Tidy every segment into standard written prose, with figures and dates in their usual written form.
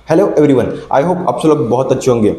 Hello everyone, I hope आप सब लोग बहुत अच्छे होंगे।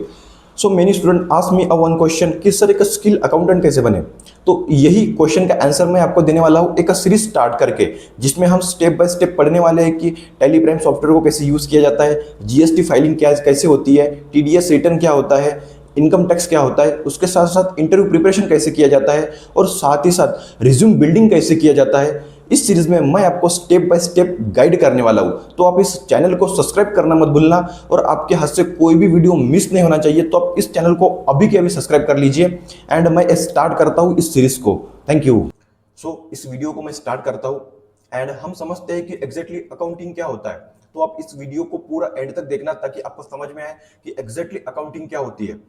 So many student ask me a one question कि सर एक स्किल अकाउंटेंट कैसे बने। तो यही क्वेश्चन का आंसर मैं आपको देने वाला हूँ एक सीरीज स्टार्ट करके, जिसमें हम स्टेप बाय स्टेप पढ़ने वाले हैं कि टैली प्राइम सॉफ्टवेयर को कैसे यूज़ किया जाता है, जीएसटी फाइलिंग क्या कैसे होती है, टीडीएस रिटर्न क्या होता है, इनकम टैक्स क्या होता है, उसके साथ साथ इंटरव्यू प्रिपरेशन कैसे किया जाता है, और साथ ही साथ रिज्यूम बिल्डिंग कैसे किया जाता है। इस सीरीज में मैं आपको स्टेप बाय स्टेप गाइड करने वाला हूं, तो आप इस चैनल को सब्सक्राइब करना मत भूलना, और आपके हाथ से कोई भी वीडियो मिस नहीं होना चाहिए। तो आप इस चैनल को अभी के अभी सब्सक्राइब कर लीजिए। एंड मैं स्टार्ट करता हूं इस सीरीज को। Thank you. सो इस वीडियो को मैं स्टार्ट करता हूं। एंड हम समझते हैं कि एग्जैक्टली अकाउंटिंग क्या होता है। तो आप इस वीडियो को पूरा एंड तक देखना, ताकि आपको समझ में आए कि एग्जैक्टली अकाउंटिंग क्या होती है।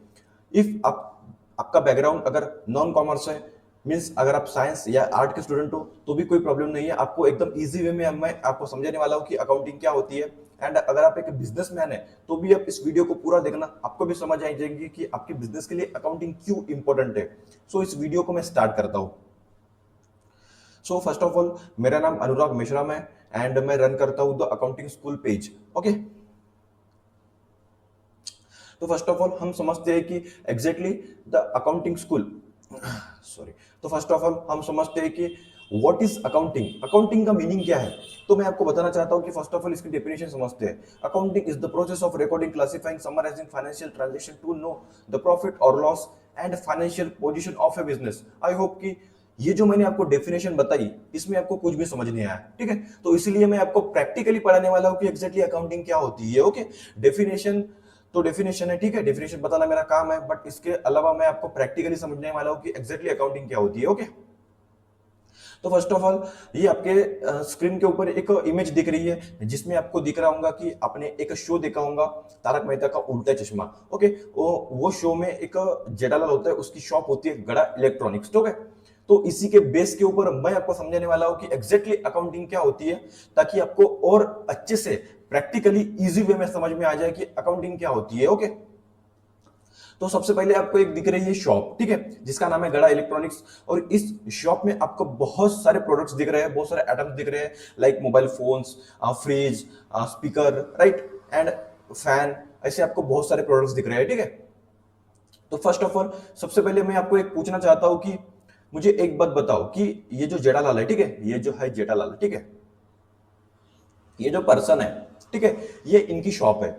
इफ आप आपका बैकग्राउंड अगर नॉन कॉमर्स है, मीन्स अगर आप साइंस या आर्ट के स्टूडेंट हो, तो भी कोई प्रॉब्लम नहीं है। आपको एकदम इजी वे में मैं आपको समझाने वाला हूँ कि अकाउंटिंग क्या होती है। एंड अगर आप एक बिजनेसमैन है, तो भी आप इस वीडियो को पूरा देखना, आपको भी समझ आ जाएगी कि आपके बिजनेस के लिए अकाउंटिंग क्यों इंपॉर्टेंट है। सो इस वीडियो को मैं स्टार्ट करता हूँ। सो फर्स्ट ऑफ ऑल, मेरा नाम अनुराग मेश्राम है, एंड मैं रन करता हूँ the accounting school page. Okay, तो फर्स्ट ऑफ ऑल हम समझते हैं कि exactly the accounting school sorry. तो फर्स्ट ऑफ ऑल हम समझते हैं कि व्हाट इज अकाउंटिंग, अकाउंटिंग का मीनिंग क्या है। तो मैं आपको बताना चाहता हूं कि फर्स्ट ऑफ ऑल इसकी डेफिनेशन समझते हैं। Accounting is the process of recording, classifying, summarising financial transaction to know the profit और loss and financial position of A business. I hope कि ये जो मैंने आपको डेफिनेशन बताई, इसमें आपको कुछ भी समझ नहीं आया, ठीक है। तो इसलिए मैं आपको प्रैक्टिकली पढ़ाने वाला हूं कि एग्जैक्टली अकाउंटिंग क्या होती है। ओके, डेफिनेशन तो डेफिनेशन है, ठीक है, डेफिनेशन बताना मेरा काम है, बट इसके अलावा मैं आपको प्रैक्टिकली समझने वाला हूं कि एग्जैक्टली अकाउंटिंग क्या होती है। ओके, तो फर्स्ट ऑफ ऑल, ये आपके स्क्रीन के ऊपर एक इमेज दिख रही है, जिसमें आपको दिख रहा होगा कि आपने एक शो देखा होगा, तारक मेहता का उल्टा चश्मा। ओके, वो शो में एक जेठालाल होता है, उसकी शॉप होती है गड़ा इलेक्ट्रॉनिक्स। ठीक है, तो इसी के बेस के ऊपर मैं आपको समझाने वाला हूं कि एग्जैक्टली अकाउंटिंग क्या होती है, ताकि आपको और अच्छे से प्रैक्टिकली इजी वे में समझ में आ जाए कि अकाउंटिंग क्या होती है। ओके, तो सबसे पहले आपको एक दिख रही है शॉप, ठीक है, जिसका नाम है गड़ा इलेक्ट्रॉनिक्स। और इस शॉप में आपको बहुत सारे प्रोडक्ट्स दिख रहे हैं, बहुत सारे आइटम्स दिख रहे हैं, like mobile phones, fridge, speaker, right, and fan. ऐसे आपको बहुत सारे प्रोडक्ट्स दिख रहे हैं, ठीक है। तो फर्स्ट ऑफ ऑल, सबसे पहले मैं आपको एक पूछना चाहता हूं कि मुझे एक बात बताओ कि ये जो जेठालाल है, ठीक है, ये जो है जेठालाल, ठीक है, ये जो पर्सन है, ठीक है, ये इनकी शॉप है।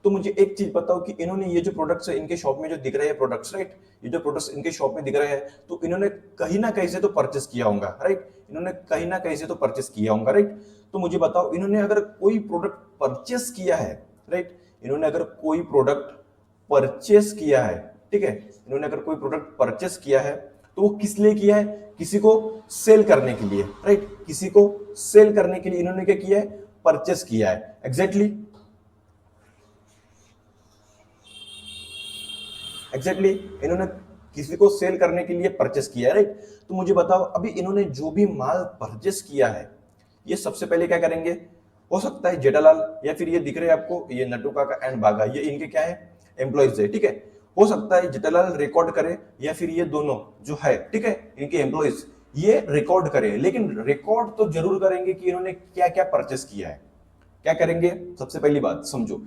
तो मुझे एक चीज बताओ कि इन्होंने ये जो प्रोडक्ट्स है इनके शॉप में जो दिख रहे हैं प्रोडक्ट्स, राइट, ये जो प्रोडक्ट्स इनके शॉप में दिख रहे हैं, तो इन्होंने कहीं ना कहीं से तो परचेस किया होगा, राइट, इन्होंने कहीं ना कहीं से तो परचेस किया होगा, राइट। तो मुझे बताओ, इन्होंने अगर कोई प्रोडक्ट परचेस किया है, राइट, इन्होंने अगर कोई प्रोडक्ट परचेस किया है, ठीक है, इन्होंने अगर कोई प्रोडक्ट परचेस किया है, तो वो किस लिए किया है? किसी को सेल करने के लिए, राइट, किसी को सेल करने के लिए इन्होंने क्या किया है? परचेस किया है। एग्जैक्टली एग्जैक्टली इन्होंने किसी को सेल करने के लिए परचेस किया है, राइट। तो मुझे बताओ, अभी इन्होंने जो भी माल परचेस किया है, ये सबसे पहले क्या करेंगे? हो सकता है जेठालाल, या फिर ये दिख रहे हैं आपको, ये नटू काका एंड बागा, ये इनके क्या है? एम्प्लॉइज है, ठीक है। हो सकता है जेठालाल रिकॉर्ड करे, या फिर ये दोनों जो है, ठीक है, इनके एम्प्लॉइज, ये रिकॉर्ड करे। लेकिन रिकॉर्ड तो जरूर करेंगे कि इन्होंने क्या क्या परचेस किया है। क्या करेंगे? सबसे पहली बात समझो,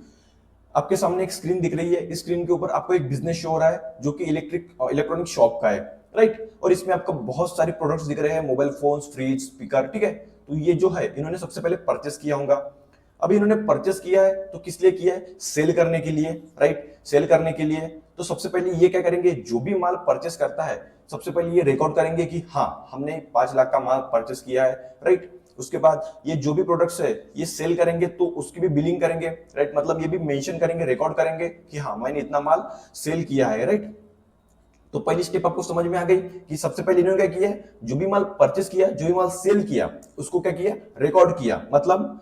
आपके सामने एक स्क्रीन दिख रही है, इस स्क्रीन के ऊपर आपको एक बिजनेस शो हो रहा है, जो कि इलेक्ट्रॉनिक शॉप का है, राइट। और इसमें आपको बहुत सारे प्रोडक्ट्स दिख रहे हैं, मोबाइल फोन्स, फ्रिज, स्पीकर, ठीक है। तो ये जो है इन्होंने सबसे पहले परचेस किया होगा। अभी इन्होंने परचेस किया है, तो किस लिए किया है? सेल करने के लिए, राइट, सेल करने के लिए। तो सबसे पहले ये क्या करेंगे? जो भी माल परचेस करता है, सबसे पहले ये रिकॉर्ड करेंगे कि हाँ, हमने 5 लाख का माल परचेस किया है, राइट। उसके बाद ये जो भी प्रोडक्ट्स है ये सेल करेंगे, तो उसकी भी बिलिंग करेंगे, राइट, मतलब ये भी मेंशन करेंगे, रिकॉर्ड करेंगे कि हाँ, मैंने इतना माल सेल किया है, राइट। तो पहली स्टेप आपको समझ में आ गई कि सबसे पहले इन्होंने क्या किया? जो भी माल परचेस किया, जो भी माल सेल किया, उसको क्या किया? रिकॉर्ड किया। मतलब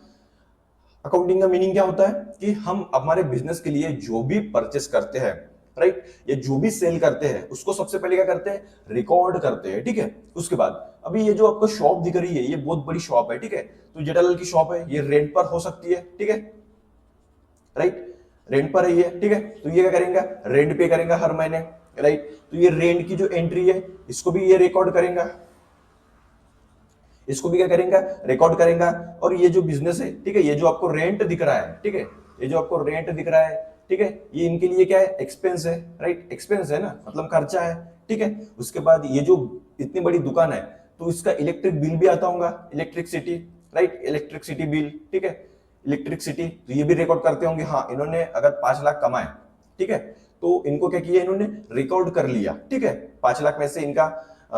अकाउंटिंग का मीनिंग क्या होता है कि हम हमारे बिजनेस के लिए जो भी परचेस करते हैं, राइट, ये जो भी सेल करते हैं, उसको सबसे पहले क्या करते हैं? रिकॉर्ड करते हैं, ठीक है। उसके बाद अभी ये जो आपको शॉप दिख रही है, ये बहुत बड़ी शॉप है, ठीक है। तो जेठालाल की शॉप है, ये रेंट पर हो सकती है, ठीक है, राइट, रेंट पर है ये, ठीक है। तो ये क्या करेंगे? रेंट पे करेंगे हर महीने, राइट। तो ये रेंट की जो एंट्री है, इसको भी ये रिकॉर्ड करेंगे, इसको भी क्या करेंगे? रिकॉर्ड करेंगे। और ये जो बिजनेस है, ठीक है, ये जो आपको रेंट दिख रहा है, ठीक है, ये जो आपको रेंट दिख रहा है, ठीक है, ये इनके लिए क्या है, एक्सपेंस है, राइट, एक्सपेंस है ना, मतलब खर्चा है, ठीक है। उसके बाद ये जो इतनी बड़ी दुकान है तो इसका इलेक्ट्रिक बिल भी आता होगा, इलेक्ट्रिसिटी, राइट, इलेक्ट्रिसिटी बिल, ठीक है, इलेक्ट्रिसिटी, तो ये भी रिकॉर्ड करते होंगे। हाँ, इन्होंने अगर 5 लाख कमाए, ठीक है, तो इनको क्या किया, इन्होंने रिकॉर्ड कर लिया, ठीक है। 5 लाख में से इनका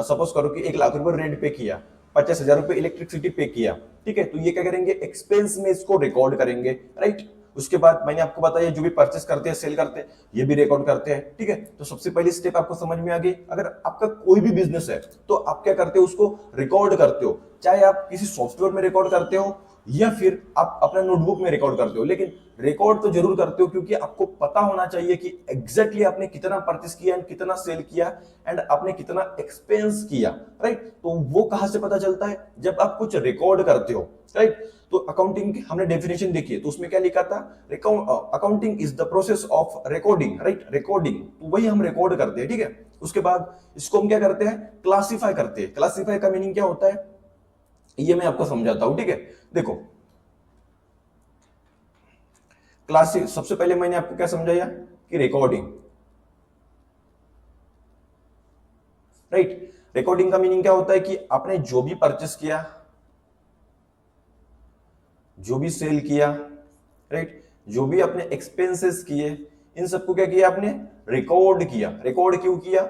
सपोज करो कि 1 लाख रुपए रेंट पे किया, 50,000 रुपए इलेक्ट्रिसिटी पे किया, ठीक है, तो ये क्या करेंगे, एक्सपेंस में इसको रिकॉर्ड करेंगे, राइट। उसके बाद मैंने आपको बताया जो भी परचेस करते हैं, सेल करते हैं, ये भी रिकॉर्ड करते हैं, ठीक है। तो सबसे पहली स्टेप आपको समझ में आ गई। अगर आपका कोई भी बिजनेस है तो आप क्या करते हो, उसको रिकॉर्ड करते हो, चाहे आप किसी सॉफ्टवेयर में रिकॉर्ड करते हो या फिर आप अपना नोटबुक में रिकॉर्ड करते हो, लेकिन रिकॉर्ड तो जरूर करते हो, क्योंकि आपको पता होना चाहिए कि एग्जैक्टली आपने कितना परचेस किया एंड कितना सेल किया एंड आपने कितना एक्सपेंस किया, राइट। तो वो कहां से पता चलता है, जब आप कुछ रिकॉर्ड करते हो, राइट। तो अकाउंटिंग की हमने डेफिनेशन देखी है, तो उसमें क्या लिखा था, accounting is the process of recording, right, recording, तो वही हम रिकॉर्ड करते हैं, ठीक है। उसके बाद इसको हम क्या करते हैं, क्लासिफाई करते हैं। क्लासिफाई का मीनिंग क्या होता है, ये मैं आपको समझाता हूं, ठीक है। देखो, क्लासिक, सबसे पहले मैंने आपको क्या समझाया कि रिकॉर्डिंग, राइट, रिकॉर्डिंग का मीनिंग क्या होता है कि आपने जो भी परचेस किया, जो भी सेल किया, राइट, जो भी आपने एक्सपेंसेस किए, इन सबको क्या किया, आपने रिकॉर्ड किया। रिकॉर्ड क्यों किया,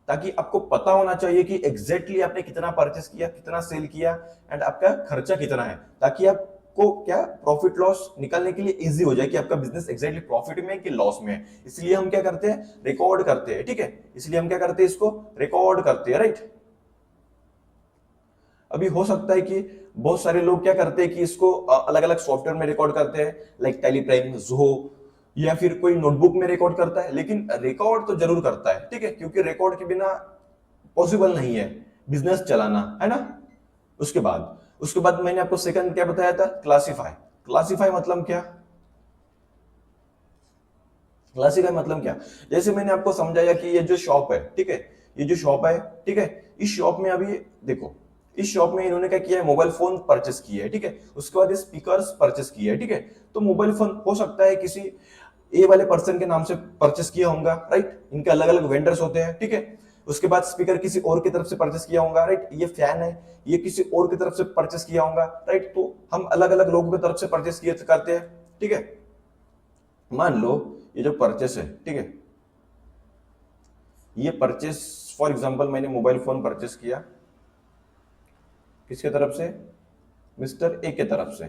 ताकि आपको पता होना चाहिए कि एग्जैक्टली आपने कितना परचेस किया, कितना सेल किया एंड आपका खर्चा कितना है, ताकि आपको क्या, प्रॉफिट लॉस निकालने के लिए इजी हो जाए कि आपका बिजनेस एग्जैक्टली प्रॉफिट में है कि लॉस में है। इसलिए हम क्या करते हैं, रिकॉर्ड करते हैं, ठीक है। इसलिए हम क्या करते हैं, इसको रिकॉर्ड करते हैं, राइट। अभी हो सकता है कि बहुत सारे लोग क्या करते हैं कि इसको अलग अलग सॉफ्टवेयर में रिकॉर्ड करते हैं, लाइक टेलीप्राइम, ज़ोहो, या फिर कोई नोटबुक में रिकॉर्ड करता है, लेकिन रिकॉर्ड तो जरूर करता है, ठीक है, क्योंकि रिकॉर्ड के बिना पॉसिबल नहीं है बिजनेस चलाना, है ना। उसके बाद मैंने आपको सेकंड क्या बताया था, क्लासिफाई। क्लासिफाई मतलब क्या, क्लासिफाई मतलब क्या, जैसे मैंने आपको समझाया कि ये जो शॉप है, ठीक है, ये जो शॉप है, ठीक है, इस शॉप में अभी देखो, इस शॉप में इन्होंने क्या किया है, मोबाइल फोन परचेस किया है, ठीक है। उसके बाद स्पीकर्स परचेस किया है, ठीक है। तो मोबाइल फोन हो सकता है किसी ए वाले पर्सन के नाम से परचेस किया होगा, राइट, इनके अलग अलग वेंडर्स होते हैं, ठीक है। उसके बाद स्पीकर किसी और की तरफ से परचेस किया होगा, राइट, ये फैन है, ये किसी और की तरफ से परचेस किया होगा, राइट। तो हम अलग अलग लोगों की तरफ से परचेस किए करते हैं, ठीक है। मान लो ये जो परचेस है, ठीक है, ये परचेस, फॉर एग्जांपल मैंने मोबाइल फोन परचेस किया किसके तरफ से, मिस्टर ए के तरफ से।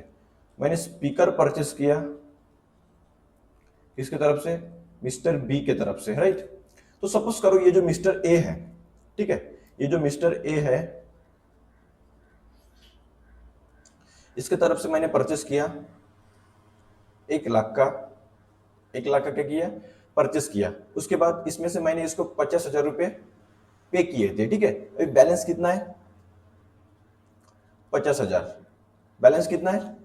मैंने स्पीकर परचेस किया किसके तरफ से, मिस्टर बी के तरफ से, राइट। तो सपोज करो ये जो मिस्टर ए है, ठीक है, ये जो मिस्टर ए है, इसके तरफ से मैंने परचेस किया 1 लाख का, 1 लाख का क्या किया, परचेस किया। उसके बाद इसमें से मैंने इसको 50,000 रुपए पे किए थे, ठीक है। अभी बैलेंस कितना है, 50,000, बैलेंस कितना है,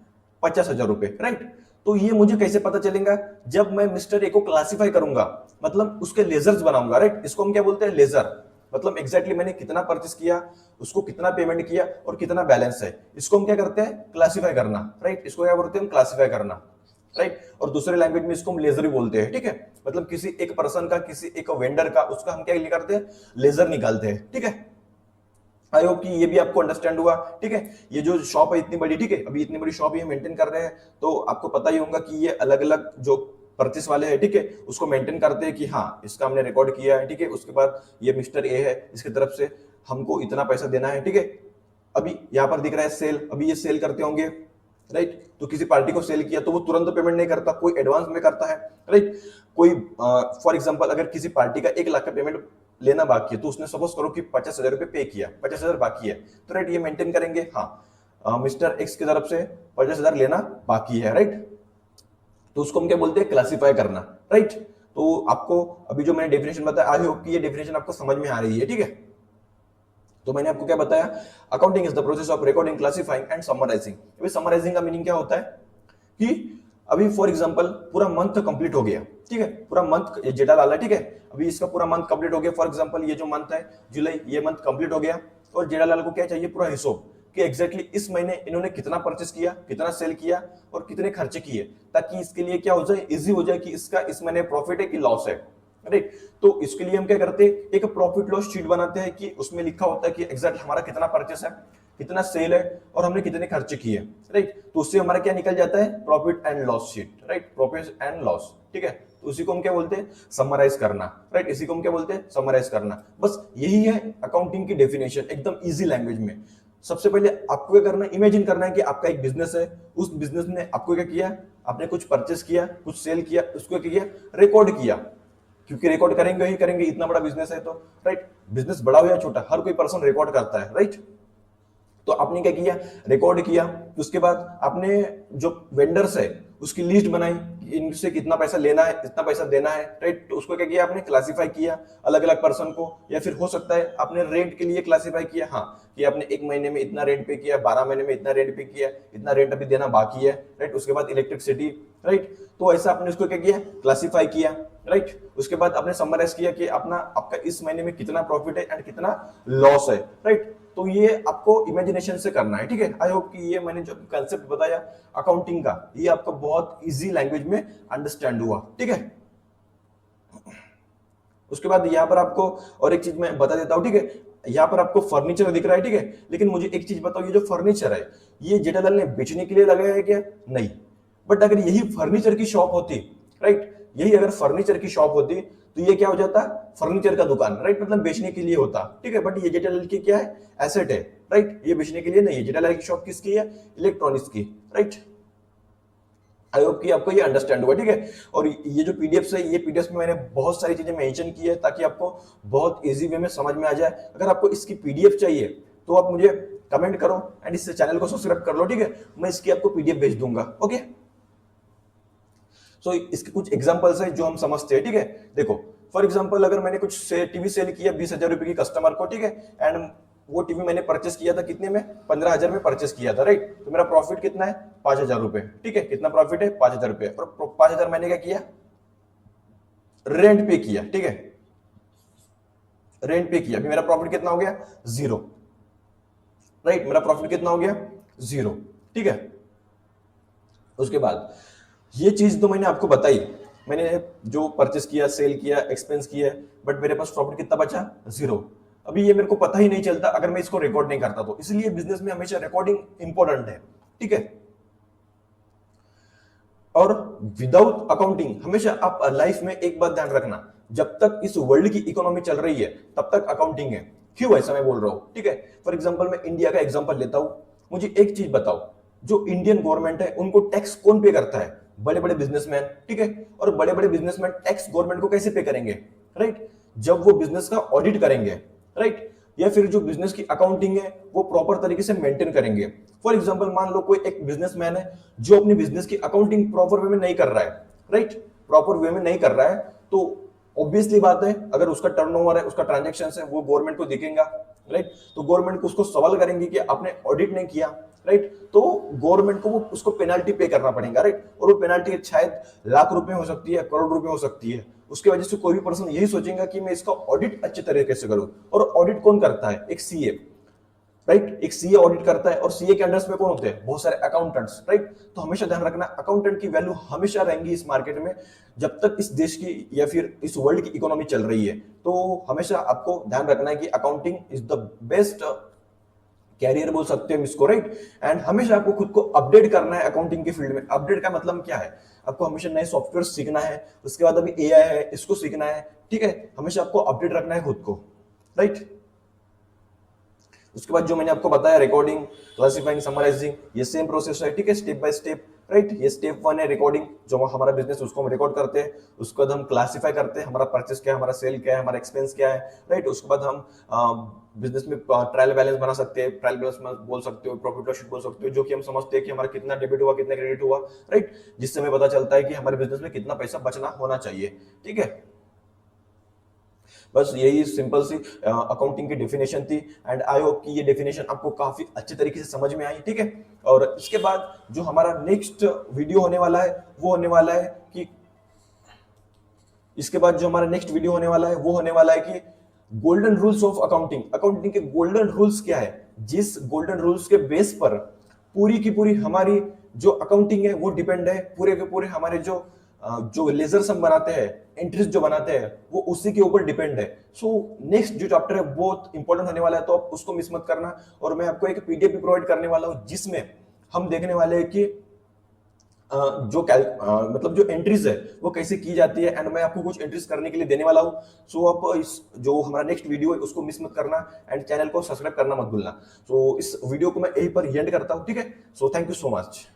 50,000 रुपए, राइट। तो ये मुझे कैसे पता चलेगा, जब मैं मिस्टर ए को क्लासिफाई करूंगा, मतलब उसके लेजर्स बनाऊंगा, राइट। इसको हम क्या बोलते हैं, लेजर, मतलब एग्जैक्टली मैंने कितना परचेस किया, उसको कितना पेमेंट किया और कितना बैलेंस है, इसको हम क्या करते हैं, क्लासिफाई करना, राइट। इसको क्या बोलते हैं हम, क्लासिफाई करना, राइट। और दूसरे लैंग्वेज में इसको हम लेजर भी बोलते हैं, ठीक है। मतलब किसी एक पर्सन का, किसी एक वेंडर का, उसका हम क्या करते हैं, लेजर निकालते हैं, ठीक है। आई होप कि ये भी आपको अंडरस्टैंड हुआ, ठीक है। ये जो शॉप है इतनी बड़ी, ठीक है, अभी इतनी बड़ी शॉप ये मेंटेन कर रहे हैं, तो आपको पता ही होगा कि ये अलग अलग जो परचेस वाले हैं, ठीक है, उसको मेंटेन करते हैं कि हाँ इसका हमने रिकॉर्ड किया है, ठीक है। उसके बाद ये मिस्टर ए है, इसकी तरफ से हमको इतना पैसा देना है, ठीक है। अभी यहाँ पर दिख रहा है सेल, अभी ये सेल करते होंगे, राइट। तो किसी पार्टी को सेल किया तो वो तुरंत पेमेंट नहीं करता, कोई एडवांस में करता है, राइट। कोई फॉर एग्जांपल अगर किसी पार्टी का 1 लाख का पेमेंट लेना बाकी है, तो उसने सपोज करो कि 50,000 रुपए पे किया, 50,000 बाकी है, तो राइट ये मेंटेन करेंगे, हाँ मिस्टर एक्स की तरफ से 50,000 लेना बाकी है, राइट। तो उसको हम क्या बोलते हैं, क्लासिफाई करना, राइट। तो आपको अभी जो मैंने डेफिनेशन बताया, आई होप कि ये डेफिनेशन आपको समझ में आ रही है, ठीक है। तो मैंने आपको क्या बताया, accounting is the process of recording, classifying and summarising. अभी समराइजिंग का मीनिंग क्या होता है कि अभी फॉर एग्जांपल पूरा मंथ कंप्लीट हो गया, ठीक है, पूरा मंथ जेठा लाल है, ठीक है, अभी इसका पूरा मंथ कंप्लीट हो गया। फॉर एग्जांपल ये जो मंथ है जुलाई, ये मंथ कंप्लीट हो गया, और जेठालाल को क्या चाहिए, पूरा हिसाब कि एग्जैक्टली इस महीने इन्होंने कितना परचेस किया, कितना सेल किया और कितने खर्चे किए, ताकि इसके लिए क्या हो जाए, इजी हो जाए कि इसका इस महीने प्रॉफिट है कि लॉस है, राइट। तो इसके लिए हम क्या करते हैं, एक प्रॉफिट लॉस शीट बनाते हैं कि उसमें लिखा होता है कि एग्जैक्ट हमारा कितना परचेस है, कितना सेल है और हमने कितने खर्चे किए, राइट। तो उससे हमारा क्या निकल जाता है, profit and loss sheet, right, profit and loss, ठीक है। तो उसी को हम क्या बोलते हैं, समराइज करना, राइट, इसी को हम क्या बोलते हैं, समराइज करना। बस यही है अकाउंटिंग की डेफिनेशन, एकदम इजी लैंग्वेज में। सबसे पहले आपको क्या करना है, इमेजिन करना है कि आपका एक बिजनेस है, उस बिजनेस ने आपको क्या किया, आपने कुछ परचेस किया, कुछ सेल किया, उसको क्या किया, रिकॉर्ड किया, क्योंकि रिकॉर्ड करेंगे ही करेंगे, इतना बड़ा बिजनेस है तो, राइट। बिजनेस बड़ा हो या छोटा, हर कोई पर्सन रिकॉर्ड करता है, राइट। तो आपने क्या किया, रिकॉर्ड किया। उसके बाद आपने जो वेंडर्स है उसकी लिस्ट बनाई, इनसे कितना पैसा लेना है, कितना पैसा देना है, राइट। तो उसको क्या किया, आपने क्लासिफाई किया अलग अलग पर्सन को, या फिर हो सकता है आपने रेंट के लिए क्लासिफाई किया, हाँ, कि आपने एक महीने में इतना रेंट पे किया, 12 महीने में इतना रेंट पे किया, इतना रेंट अभी देना बाकी है, राइट। उसके बाद इलेक्ट्रिसिटी, राइट। तो ऐसा आपने उसको क्या किया, क्लासिफाई किया, राइट। उसके बाद आपने समराइज किया कि अपना आपका इस महीने में कितना प्रॉफिट है एंड कितना लॉस है, राइट। तो ये आपको इमेजिनेशन से करना है, ठीक है। आई होप कि ये मैंने जो कंसेप्ट बताया अकाउंटिंग का, ये आपको बहुत इजी लैंग्वेज में अंडरस्टैंड हुआ, ठीक है। उसके बाद यहां पर आपको और एक चीज मैं बता देता हूं, ठीक है। यहां पर आपको फर्नीचर दिख रहा है, ठीक है। लेकिन मुझे एक चीज बताओ, ये जो फर्नीचर है ये जेठालाल ने बेचने के लिए लगाया है क्या, नहीं। बट अगर यही फर्नीचर की शॉप होती, राइट, यही अगर फर्नीचर की शॉप होती तो ये क्या हो जाता, फर्नीचर का दुकान, राइट, मतलब बेचने के लिए होता, ठीक है। बट ये जेठालाल की क्या है, एसेट है, राइट, ये बेचने के लिए नहीं है। जेठालाल की शॉप किसकी है, इलेक्ट्रॉनिक्स की, राइट। आई होप कि आपको ये अंडरस्टैंड हुआ, ठीक है। और ये जो पीडीएफ है, ये पीडीएफ में मैंने बहुत सारी चीजें मेंशन की है ताकि आपको बहुत इजी वे में समझ में आ जाए। अगर आपको इसकी पीडीएफ चाहिए तो आप मुझे कमेंट करो एंड इस चैनल को सब्सक्राइब कर लो, ठीक है। मैं इसकी आपको पीडीएफ भेज दूंगा, ओके। सो इसके कुछ एग्जांपल्स है जो हम समझते हैं, ठीक है। देखो, फॉर एग्जांपल अगर मैंने कुछ से टीवी सेल किया 20,000 रुपए की कस्टमर को, ठीक है, एंड वो टीवी मैंने परचेस किया था कितने में, 15,000 में परचेस किया था, राइट। तो मेरा प्रॉफिट कितना है, 5,000 रुपए, ठीक है। कितना प्रॉफिट है, 5,000 रुपए। और 5,000 मैंने क्या किया, रेंट पे किया, ठीक है, रेंट पे किया। अभी मेरा प्रॉफिट कितना हो गया, 0, राइट। मेरा प्रॉफिट कितना हो गया, 0, ठीक है। उसके बाद ये चीज तो मैंने आपको बताई, मैंने जो परचेस किया, सेल किया, एक्सपेंस किया, बट मेरे पास प्रॉफिट कितना बचा, 0। अभी ये मेरे को पता ही नहीं चलता अगर मैं इसको रिकॉर्ड नहीं करता तो, इसलिए बिजनेस में हमेशा रिकॉर्डिंग इंपॉर्टेंट है, ठीक है। और विदाउट अकाउंटिंग हमेशा आप लाइफ में एक बात ध्यान रखना, जब तक इस वर्ल्ड की इकोनॉमी चल रही है तब तक अकाउंटिंग है। क्यों ऐसा मैं बोल रहा हूं, ठीक है। फॉर एग्जांपल मैं इंडिया का एग्जांपल लेता हूं, मुझे एक चीज बताओ, जो इंडियन गवर्नमेंट है उनको टैक्स कौन पे करता है, बड़े बड़े बिजनेसमैन, ठीक है। और बड़े बड़े बिजनेसमैन टैक्स गवर्नमेंट को कैसे पे करेंगे, राइट, जब वो बिजनेस का ऑडिट करेंगे, राइट, या फिर जो बिजनेस की अकाउंटिंग है वो प्रॉपर तरीके से मेंटेन करेंगे। फॉर एग्जांपल मान लो कोई एक बिजनेसमैन है जो अपनी बिजनेस की अकाउंटिंग प्रॉपर वे में नहीं कर रहा है, राइट, प्रॉपर वे में नहीं कर रहा है, तो ऑब्वियसली बात है अगर उसका टर्नओवर है, उसका ट्रांजैक्शन है, वो गवर्नमेंट को दिखेगा, राइट। तो गवर्नमेंट को उसको सवाल करेंगे कि आपने ऑडिट नहीं किया, राइट। तो गवर्नमेंट को वो उसको पेनाल्टी पे करना पड़ेगा, राइट। और वो पेनाल्टी शायद लाख रुपए हो सकती है, करोड़ रुपए हो सकती है। उसके वजह से कोई भी पर्सन यही सोचेगा कि मैं इसका ऑडिट अच्छे तरीके से करूं। और ऑडिट कौन करता है, एक सीए, राइट, एक सीए ऑडिट करता है। और सीए के अंडर में कौन होते हैं, बहुत सारे अकाउंटेंट्स, राइट। तो हमेशा ध्यान रखना अकाउंटेंट की वैल्यू हमेशा रहेंगी इस मार्केट में, जब तक इस देश की या फिर इस वर्ल्ड की इकोनॉमी चल रही है। तो हमेशा आपको ध्यान रखना है कि accounting is the best career बोल सकते हैं इसको, राइट। एंड हमेशा आपको खुद को अपडेट करना है अकाउंटिंग के फील्ड में। अपडेट का मतलब क्या है, आपको हमेशा नए सॉफ्टवेयर सीखना है। उसके बाद अभी एआई है, इसको सीखना है, ठीक है। हमेशा आपको अपडेट रखना है खुद को, राइट। उसके बाद जो मैंने आपको बताया, रिकॉर्डिंग, क्लासिफाइंग, समराइजिंग, ये सेम प्रोसेस है, ठीक है, स्टेप बाय स्टेप, राइट। ये स्टेप 1 है रिकॉर्डिंग, जो हमारा बिजनेस उसको हम रिकॉर्ड करते हैं। उसके बाद हम क्लासिफाई करते हैं, हमारा परचेस क्या है, हमारा सेल क्या है, हमारा एक्सपेंस क्या है, राइट। उसके बाद हम बिजनेस में ट्रायल बैलेंस बना सकते हैं, ट्रायल बैलेंस में बोल सकते हो, प्रॉफिट लॉस शीट बोल सकते हो, जो कि हम समझते हैं कि हमारा कितना डेबिट हुआ, कितना क्रेडिट हुआ, राइट। जिससे हमें पता चलता है कि हमारे बिजनेस में कितना पैसा बचना होना चाहिए, ठीक है। बस यही सिंपल सी अकाउंटिंग की डेफिनेशन थी। एंड आई होप कि ये डेफिनेशन आपको काफी अच्छे तरीके से समझ में आई, ठीक है। और इसके बाद जो हमारा नेक्स्ट वीडियो होने वाला है वो होने वाला है कि इसके बाद जो हमारा नेक्स्ट वीडियो होने वाला है वो होने वाला है कि golden rules of accounting. Accounting के गोल्डन रूल्स क्या है जिस गोल्डन रूल्स के बेस पर पूरी की पूरी हमारी जो अकाउंटिंग है वो डिपेंड है, पूरे के पूरे हमारे जो लेजर्स हम बनाते हैं, एंट्रीज जो बनाते हैं, वो उसी के ऊपर डिपेंड है। सो नेक्स्ट जो चैप्टर है बहुत इंपॉर्टेंट होने वाला है, तो आप उसको मिस मत करना। और मैं आपको एक पीडीएफ भी प्रोवाइड करने वाला हूं जिसमें हम देखने वाले हैं कि मतलब जो एंट्रीज है वो कैसे की जाती है, एंड मैं आपको कुछ एंट्रीज करने के लिए देने वाला हूं। सो आप इस जो हमारा नेक्स्ट वीडियो है उसको मिस मत करना, एंड चैनल को सब्सक्राइब करना मत भूलना। सो इस वीडियो को मैं यहीं पर एंड करता हूं, ठीक है। So thank you so much.